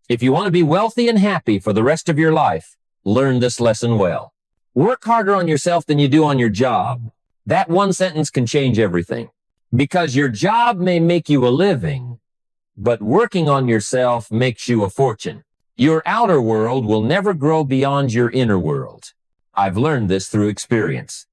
If you want to be wealthy and happy for the rest of your life, learn this lesson well. Work harder on yourself than you do on your job. That one sentence can change everything. Because your job may make you a living, but working on yourself makes you a fortune. Your outer world will never grow beyond your inner world. I've learned this through experience.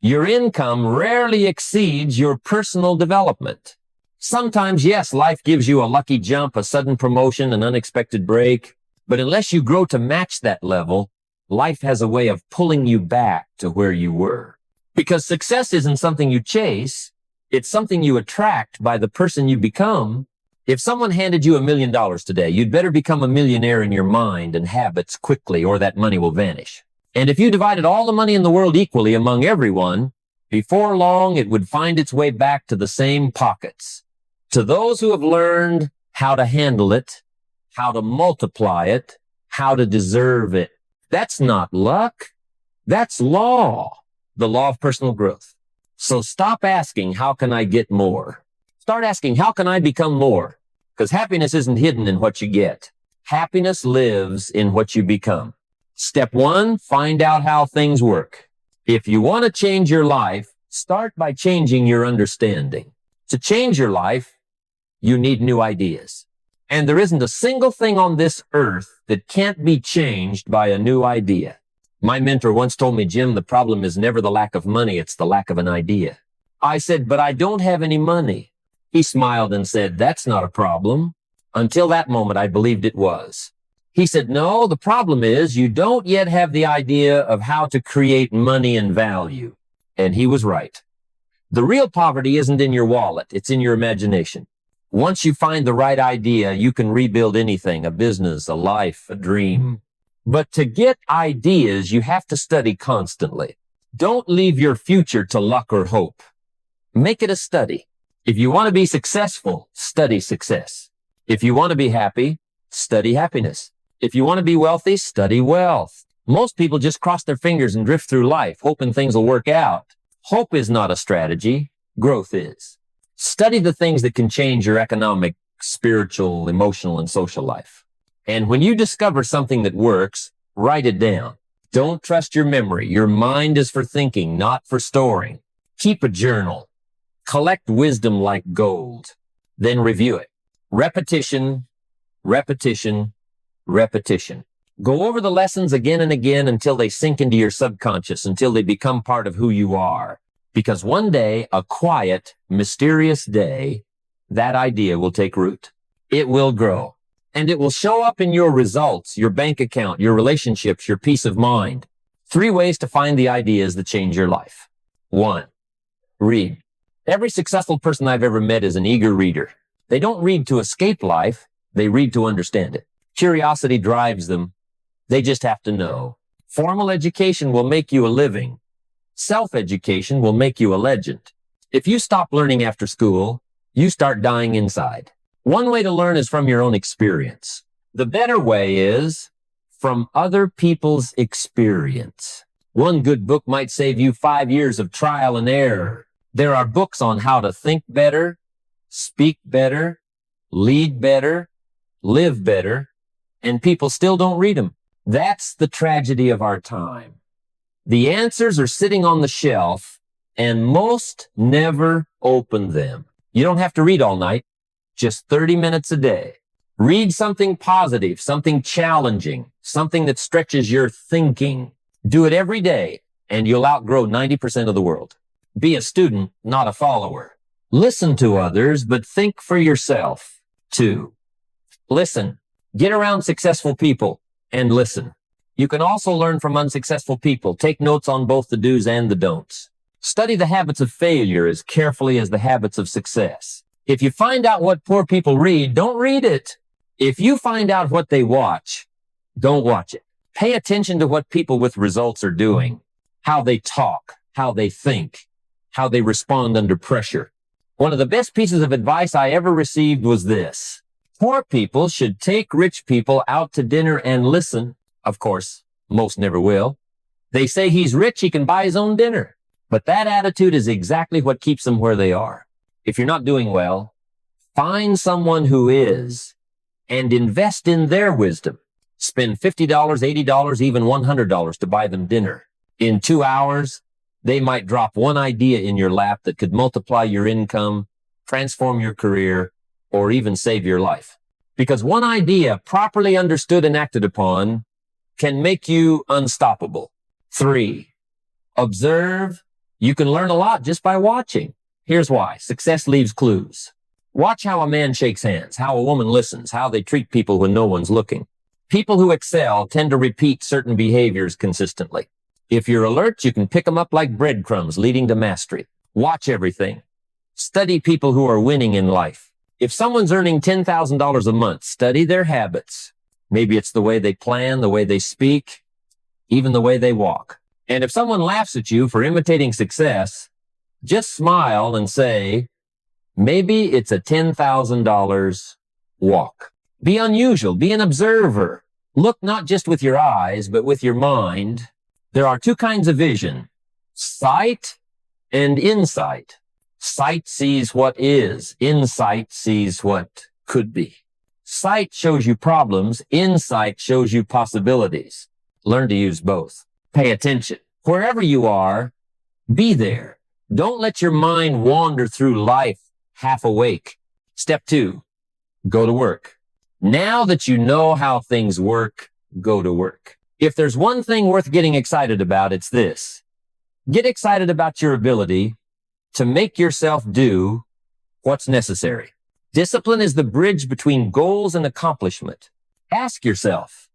Your income rarely exceeds your personal development. Sometimes, yes, life gives you a lucky jump, a sudden promotion, an unexpected break. But unless you grow to match that level, life has a way of pulling you back to where you were. Because success isn't something you chase. It's something you attract by the person you become. If someone handed you $1 million today, you'd better become a millionaire in your mind and habits quickly, or that money will vanish. And if you divided all the money in the world equally among everyone, before long, it would find its way back to the same pockets. To those who have learned how to handle it, how to multiply it, how to deserve it. That's not luck. That's law. The law of personal growth. So stop asking, how can I get more? Start asking, how can I become more? Because happiness isn't hidden in what you get. Happiness lives in what you become. Step 1, find out how things work. If you want to change your life, start by changing your understanding. To change your life, you need new ideas. And there isn't a single thing on this earth that can't be changed by a new idea. My mentor once told me, Jim, the problem is never the lack of money, it's the lack of an idea. I said, but I don't have any money. He smiled and said, that's not a problem. Until that moment, I believed it was. He said, no, the problem is you don't yet have the idea of how to create money and value. And he was right. The real poverty isn't in your wallet, it's in your imagination. Once you find the right idea, you can rebuild anything, a business, a life, a dream. But to get ideas, you have to study constantly. Don't leave your future to luck or hope. Make it a study. If you want to be successful, study success. If you want to be happy, study happiness. If you want to be wealthy, study wealth. Most people just cross their fingers and drift through life, hoping things will work out. Hope is not a strategy. Growth is. Study the things that can change your economic, spiritual, emotional, and social life. And when you discover something that works, write it down. Don't trust your memory. Your mind is for thinking, not for storing. Keep a journal. Collect wisdom like gold. Then review it. Repetition, repetition, repetition. Go over the lessons again and again until they sink into your subconscious, until they become part of who you are. Because one day, a quiet, mysterious day, that idea will take root. It will grow. And it will show up in your results, your bank account, your relationships, your peace of mind. 3 ways to find the ideas that change your life. 1, read. Every successful person I've ever met is an eager reader. They don't read to escape life. They read to understand it. Curiosity drives them. They just have to know. Formal education will make you a living. Self-education will make you a legend. If you stop learning after school, you start dying inside. One way to learn is from your own experience. The better way is from other people's experience. One good book might save you 5 years of trial and error. There are books on how to think better, speak better, lead better, live better, and people still don't read them. That's the tragedy of our time. The answers are sitting on the shelf, and most never open them. You don't have to read all night, just 30 minutes a day. Read something positive, something challenging, something that stretches your thinking. Do it every day, and you'll outgrow 90% of the world. Be a student, not a follower. Listen to others, but think for yourself. 2, listen. Get around successful people and listen. You can also learn from unsuccessful people. Take notes on both the do's and the don'ts. Study the habits of failure as carefully as the habits of success. If you find out what poor people read, don't read it. If you find out what they watch, don't watch it. Pay attention to what people with results are doing, how they talk, how they think, how they respond under pressure. One of the best pieces of advice I ever received was this. Poor people should take rich people out to dinner and listen. Of course, most never will. They say he's rich, he can buy his own dinner. But that attitude is exactly what keeps them where they are. If you're not doing well, find someone who is and invest in their wisdom. Spend $50, $80, even $100 to buy them dinner. In 2 hours, they might drop one idea in your lap that could multiply your income, transform your career, or even save your life. Because one idea, properly understood and acted upon, can make you unstoppable. 3, observe. You can learn a lot just by watching. Here's why. Success leaves clues. Watch how a man shakes hands, how a woman listens, how they treat people when no one's looking. People who excel tend to repeat certain behaviors consistently. If you're alert, you can pick them up like breadcrumbs leading to mastery. Watch everything. Study people who are winning in life. If someone's earning $10,000 a month, study their habits. Maybe it's the way they plan, the way they speak, even the way they walk. And if someone laughs at you for imitating success, just smile and say, maybe it's a $10,000 walk. Be unusual. Be an observer. Look not just with your eyes, but with your mind. There are 2 kinds of vision, sight and insight. Sight sees what is. Insight sees what could be. Sight shows you problems. Insight shows you possibilities. Learn to use both. Pay attention. Wherever you are, be there. Don't let your mind wander through life half awake. Step 2, go to work. Now that you know how things work, go to work. If there's one thing worth getting excited about, it's this. Get excited about your ability to make yourself do what's necessary. Discipline is the bridge between goals and accomplishment. Ask yourself,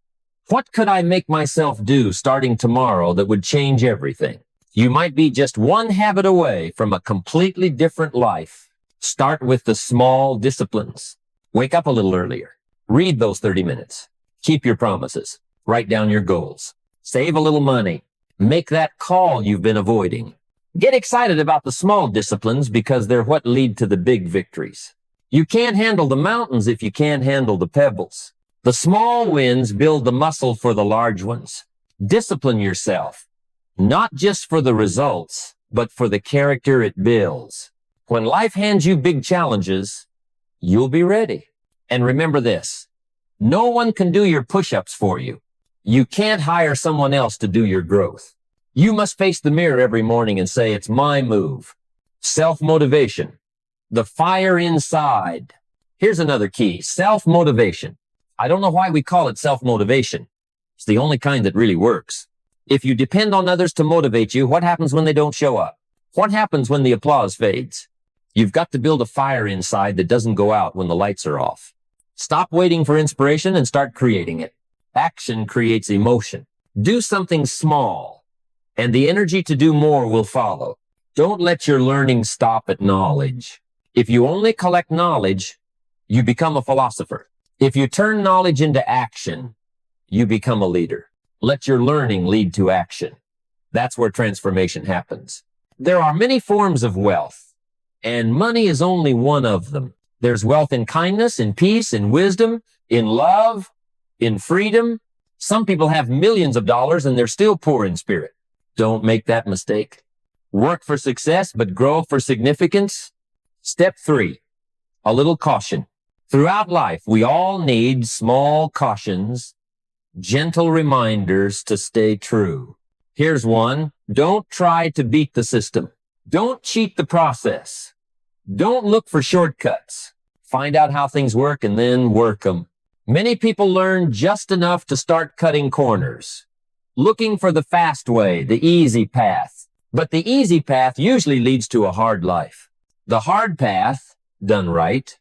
what could I make myself do starting tomorrow that would change everything? You might be just one habit away from a completely different life. Start with the small disciplines. Wake up a little earlier. Read those 30 minutes. Keep your promises. Write down your goals. Save a little money. Make that call you've been avoiding. Get excited about the small disciplines because they're what lead to the big victories. You can't handle the mountains if you can't handle the pebbles. The small wins build the muscle for the large ones. Discipline yourself, not just for the results, but for the character it builds. When life hands you big challenges, you'll be ready. And remember this, no one can do your push-ups for you. You can't hire someone else to do your growth. You must face the mirror every morning and say, it's my move. Self-motivation. The fire inside. Here's another key, self-motivation. I don't know why we call it self-motivation. It's the only kind that really works. If you depend on others to motivate you, what happens when they don't show up? What happens when the applause fades? You've got to build a fire inside that doesn't go out when the lights are off. Stop waiting for inspiration and start creating it. Action creates emotion. Do something small, and the energy to do more will follow. Don't let your learning stop at knowledge. If you only collect knowledge, you become a philosopher. If you turn knowledge into action, you become a leader. Let your learning lead to action. That's where transformation happens. There are many forms of wealth, and money is only one of them. There's wealth in kindness, in peace, in wisdom, in love, in freedom. Some people have millions of dollars and they're still poor in spirit. Don't make that mistake. Work for success, but grow for significance. Step 3, a little caution. Throughout life, we all need small cautions, gentle reminders to stay true. Here's one. Don't try to beat the system. Don't cheat the process. Don't look for shortcuts. Find out how things work and then work them. Many people learn just enough to start cutting corners, looking for the fast way, the easy path. But the easy path usually leads to a hard life. The hard path, done right,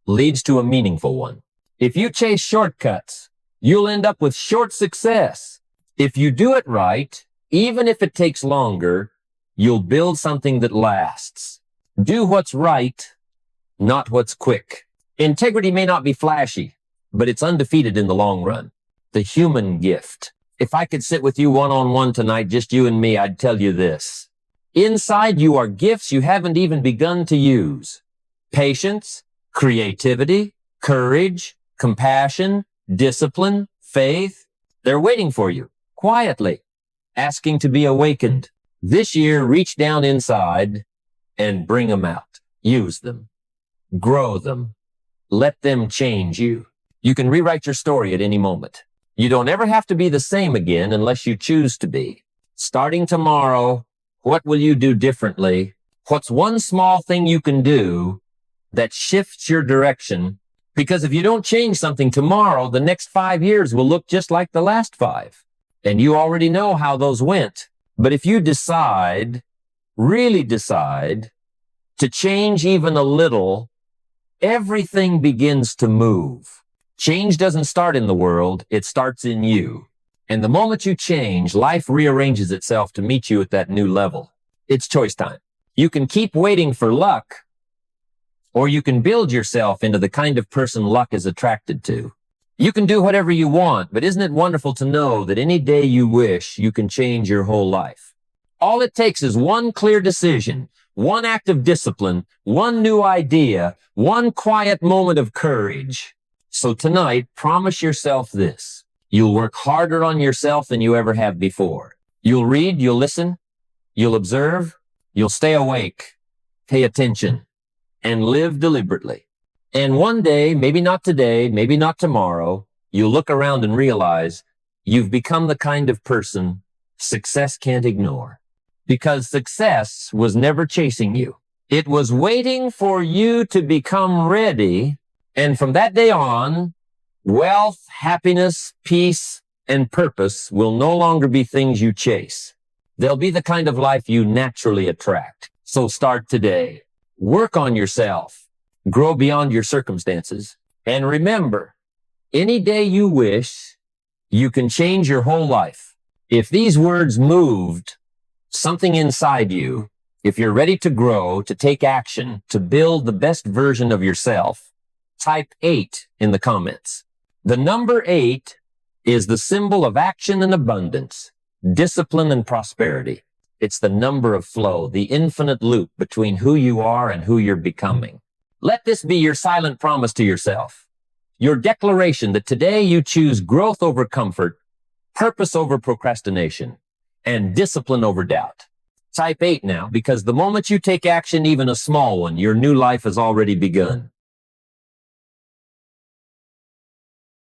leads to a meaningful one. If you chase shortcuts, you'll end up with short success. If you do it right, even if it takes longer, you'll build something that lasts. Do what's right, not what's quick. Integrity may not be flashy, but it's undefeated in the long run. The human gift. If I could sit with you one-on-one tonight, just you and me, I'd tell you this. Inside you are gifts you haven't even begun to use. Patience, creativity, courage, compassion, discipline, faith. They're waiting for you, quietly, asking to be awakened. This year, reach down inside and bring them out. Use them. Grow them. Let them change you. You can rewrite your story at any moment. You don't ever have to be the same again unless you choose to be. Starting tomorrow, what will you do differently? What's one small thing you can do that shifts your direction? Because if you don't change something tomorrow, the next 5 years will look just like the last 5. And you already know how those went. But if you decide, really decide, to change even a little, everything begins to move. Change doesn't start in the world, it starts in you. And the moment you change, life rearranges itself to meet you at that new level. It's choice time. You can keep waiting for luck, or you can build yourself into the kind of person luck is attracted to. You can do whatever you want, but isn't it wonderful to know that any day you wish, you can change your whole life? All it takes is one clear decision, one act of discipline, one new idea, one quiet moment of courage. So tonight, promise yourself this. You'll work harder on yourself than you ever have before. You'll read, you'll listen, you'll observe, you'll stay awake, pay attention, and live deliberately. And one day, maybe not today, maybe not tomorrow, you'll look around and realize you've become the kind of person success can't ignore. Because success was never chasing you. It was waiting for you to become ready. And from that day on, wealth, happiness, peace, and purpose will no longer be things you chase. They'll be the kind of life you naturally attract. So start today. Work on yourself. Grow beyond your circumstances. And remember, any day you wish, you can change your whole life. If these words moved something inside you, if you're ready to grow, to take action, to build the best version of yourself, type 8 in the comments. The number 8 is the symbol of action and abundance, discipline and prosperity. It's the number of flow, the infinite loop between who you are and who you're becoming. Let this be your silent promise to yourself. Your declaration that today you choose growth over comfort, purpose over procrastination, and discipline over doubt. Type 8 now, because the moment you take action, even a small one, your new life has already begun.